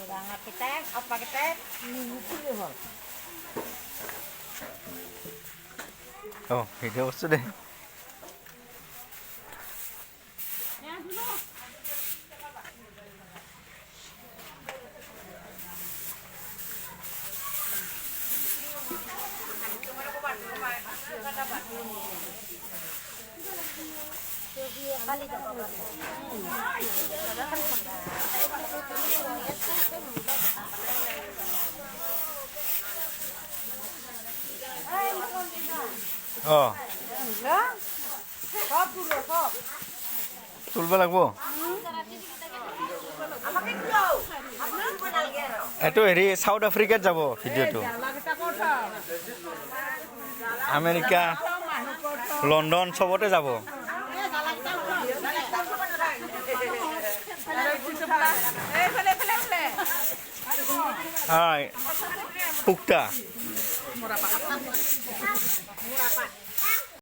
Banget kita, apa kita? Oh, video sudah. Oh, তুলব লাগব এইটো হেৰি সাউথ আফ্ৰিকাত যাব ভিডিঅ'টো আমেৰিকা লণ্ডন চবতে যাব হয় পুক্তা